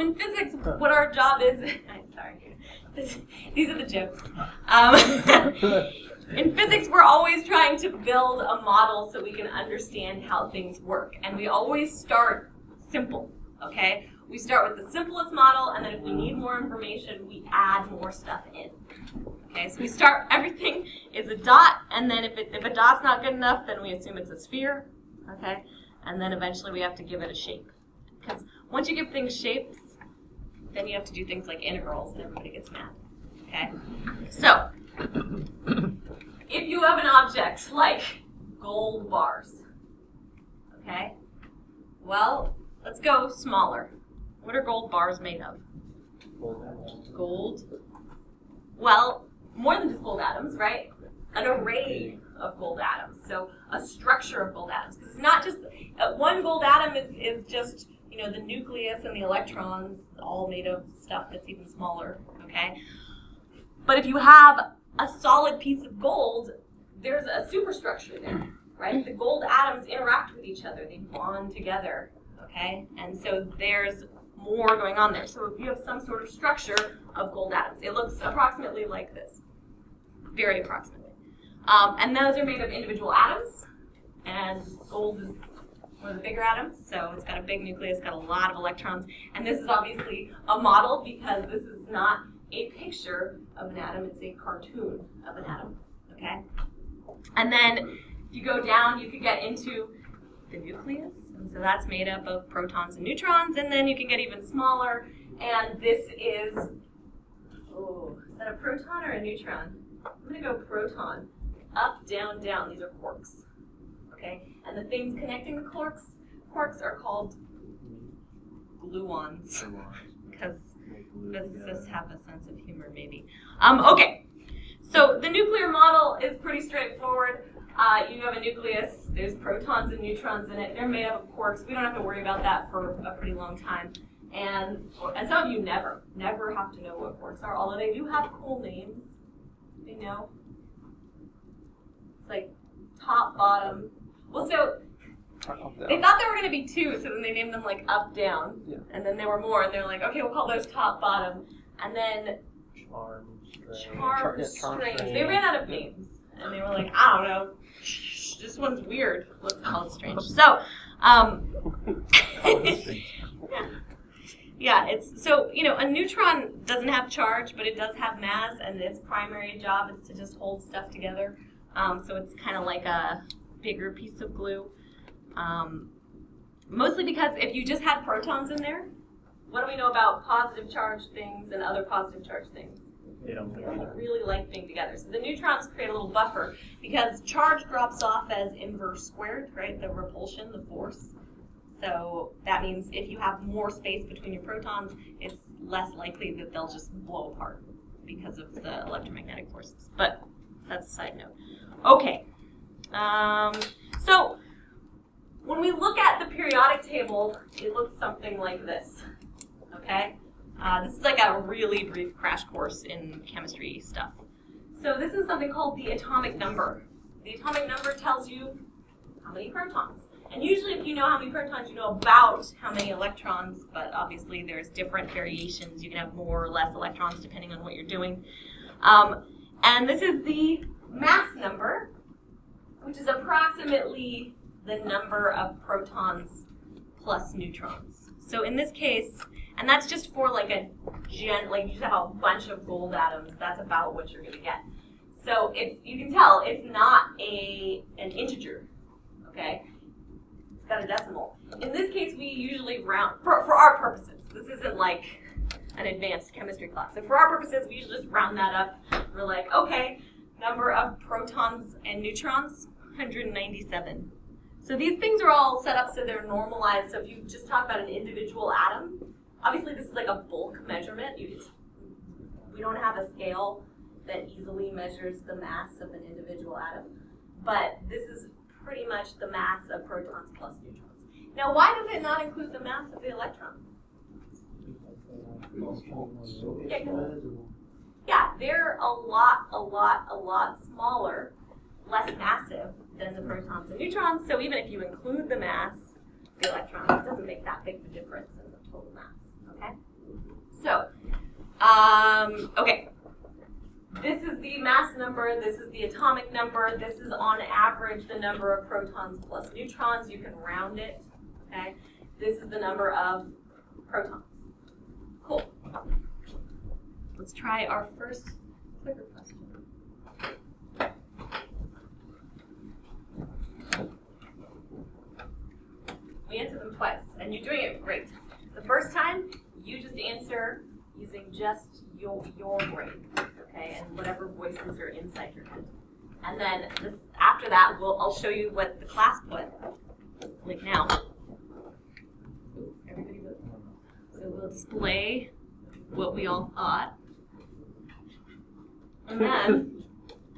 in physics, what our job is, I'm sorry, these are the jokes. In physics, we're always trying to build a model so we can understand how things work. And we always start simple, okay? We start with the simplest model, and then if we need more information, we add more stuff in. Okay, so we start, everything is a dot, and then if a dot's not good enough, then we assume it's a sphere, okay? And then eventually we have to give it a shape. Because once you give things shapes, then you have to do things like integrals, and everybody gets mad, okay? So, if you have an object like gold bars, okay? Well, let's go smaller. What are gold bars made of? Gold. Well, more than just gold atoms, right? An array of gold atoms. So a structure of gold atoms. Because it's not just, one gold atom is just, the nucleus and the electrons, all made of stuff that's even smaller, okay? But if you have a solid piece of gold, there's a superstructure there, right? The gold atoms interact with each other. They bond together, okay? And so there's more going on there. So if you have some sort of structure of gold atoms, it looks approximately like this, very approximately. And those are made of individual atoms, and gold is one of the bigger atoms, so it's got a big nucleus, got a lot of electrons, and this is obviously a model because this is not a picture of an atom, it's a cartoon of an atom, okay? And then if you go down, you could get into the nucleus. And so that's made up of protons and neutrons, and then you can get even smaller, and this is that a proton or a neutron? I'm going to go proton. Up, down, down. These are quarks. Okay? And the things connecting the quarks are called gluons. Because physicists have a sense of humor, maybe. Okay. So the nuclear model is pretty straightforward. You have a nucleus, there's protons and neutrons in it, they're made up of quarks. We don't have to worry about that for a pretty long time. And some of you never have to know what quarks are, although they do have cool names. You know? It's like top, bottom. Well, so they thought there were going to be two, so then they named them like up, down. Yeah. And then there were more, and they're like, okay, we'll call those top, bottom. And then charm, strange. They ran out of names. And they were like, I don't know, this one's weird. Let's call it strange. So, yeah, it's so a neutron doesn't have charge, but it does have mass, and its primary job is to just hold stuff together. So it's kind of like a bigger piece of glue. Mostly because if you just had protons in there, what do we know about positive charge things and other positive charge things? They don't really like being together. So the neutrons create a little buffer because charge drops off as inverse squared, right? The repulsion, the force. So that means if you have more space between your protons, it's less likely that they'll just blow apart because of the electromagnetic forces. But that's a side note. Okay. So when we look at the periodic table, it looks something like this. Okay? This is like a really brief crash course in chemistry stuff. So this is something called the atomic number. The atomic number tells you how many protons. And usually if you know how many protons, you know about how many electrons, but obviously there's different variations. You can have more or less electrons depending on what you're doing. And this is the mass number, which is approximately the number of protons plus neutrons. So in this case, and that's just for like you just have a bunch of gold atoms, that's about what you're going to get. So you can tell it's not an integer, okay? It's got a decimal. In this case, we usually round, for our purposes, this isn't like an advanced chemistry class. So for our purposes, we usually just round that up. We're like, okay, number of protons and neutrons, 197. So these things are all set up so they're normalized. So if you just talk about an individual atom, obviously this is like a bulk measurement. We don't have a scale that easily measures the mass of an individual atom. But this is pretty much the mass of protons plus neutrons. Now why does it not include the mass of the electron? Yeah, they're a lot smaller, less massive than the protons and neutrons. So even if you include the mass, the electrons, it doesn't make that big of a difference in the total mass. Okay? So, okay. This is the mass number, this is the atomic number, this is on average the number of protons plus neutrons. You can round it, okay? This is the number of protons. Cool. Let's try our first clicker question. We answered them twice, and you're doing it great. The first time, you just answer using just your brain, okay, and whatever voices are inside your head. And then after that, I'll show you what the class put, like now. Ooh, everybody vote. So we'll display what we all thought. And then,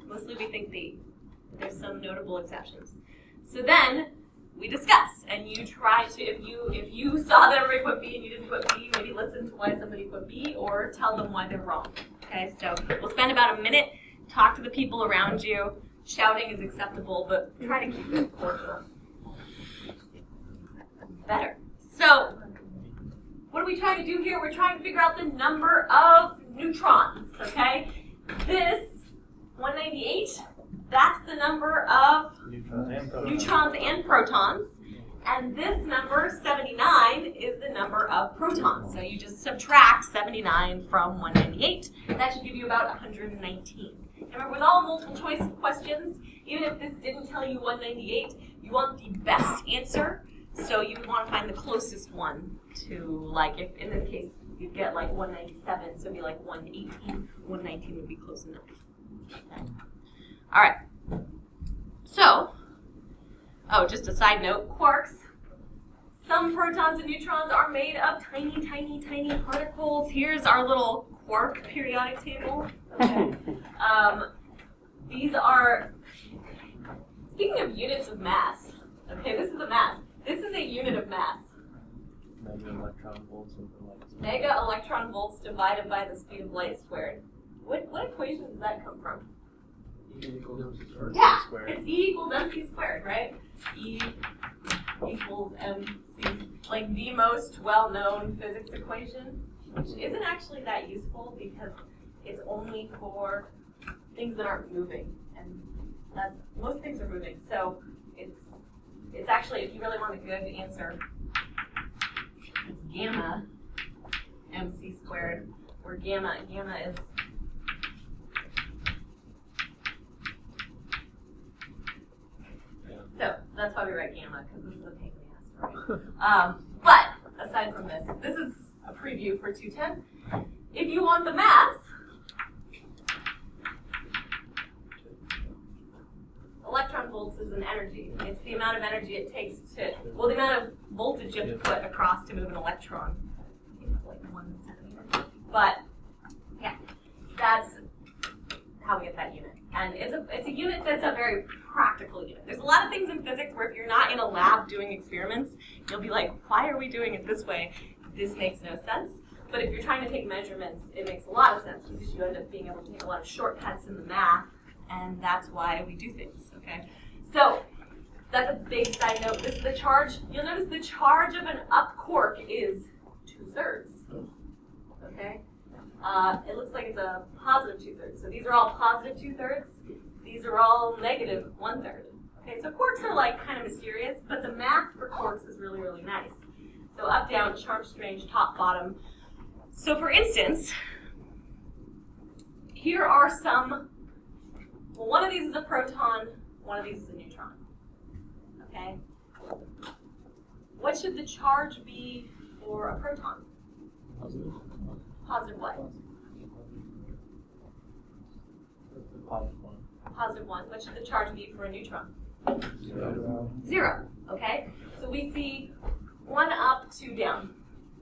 mostly we think B. There's some notable exceptions. So then, we discuss, and you try to, if you saw that everybody put B and you didn't put B, maybe listen to why somebody put B, or tell them why they're wrong. Okay, so we'll spend about a minute, talk to the people around you. Shouting is acceptable, but try to keep it cordial. Better. So, what are we trying to do here? We're trying to figure out the number of neutrons, okay? This, 198, that's the number of neutrons and protons. And this number, 79, is the number of protons. So you just subtract 79 from 198. That should give you about 119. And remember, with all multiple choice questions, even if this didn't tell you 198, you want the best answer. So you would want to find the closest one to, like, if in this case, you'd get like 197, so it'd be like 118. 119 would be close enough. Okay. All right. So, just a side note, quarks. Some protons and neutrons are made of tiny, tiny, tiny particles. Here's our little quark periodic table. Okay. These are, speaking of units of mass, okay, this is the mass. This is a unit of mass. Mega electron volts over light. Mega electron volts divided by the speed of light squared. What equation does that come from? E equals MC squared. Yeah, it's E equals MC squared, right? E equals MC, like the most well-known physics equation, which isn't actually that useful because it's only for things that aren't moving, and most things are moving. So it's actually, if you really want a good answer, it's gamma MC squared, where gamma is so that's why we write gamma, because this is a pain in the ass, right? But aside from this is a preview for 210. If you want the mass, electron volts is an energy. It's the amount of energy it takes the amount of voltage you have to put across to move an electron. I think it's like 1 centimeter. But yeah, that's how we get that unit. And it's a unit that's a very practical unit. There's a lot of things in physics where if you're not in a lab doing experiments, you'll be like, why are we doing it this way? This makes no sense. But if you're trying to take measurements, it makes a lot of sense because you end up being able to take a lot of shortcuts in the math, and that's why we do things, okay? So that's a big side note. This is the charge. You'll notice the charge of an up quark is 2/3, okay? It looks like it's a positive 2/3. So these are all positive 2/3. These are all negative 1/3. Okay, so quarks are like kind of mysterious, but the math for quarks is really, really nice. So up, down, sharp, strange, top, bottom. So for instance, here are some, well, one of these is a proton, one of these is a neutron. Okay? What should the charge be for a proton? Positive. Positive what? Positive 1. Positive 1. What should the charge be for a neutron? 0. 0. Okay? So we see 1 up, 2 down.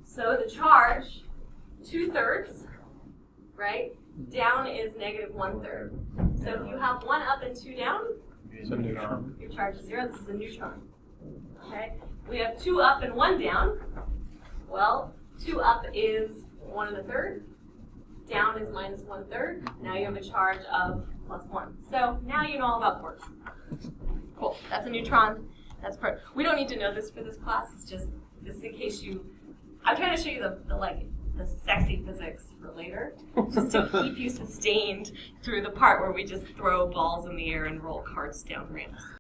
So the charge, 2/3, right? Down is negative 1/3. So if you have 1 up and 2 down, It's a neutron. your charge is 0. This is a neutron. Okay? We have 2 up and 1 down. Well, 2 up is 1 1/3. Down is minus 1/3. Now you have a charge of plus 1. So now you know all about quarks. Cool. That's a neutron. That's we don't need to know this for this class. It's just in case I'm trying to show you the like the sexy physics for later, just to keep you sustained through the part where we just throw balls in the air and roll carts down ramps.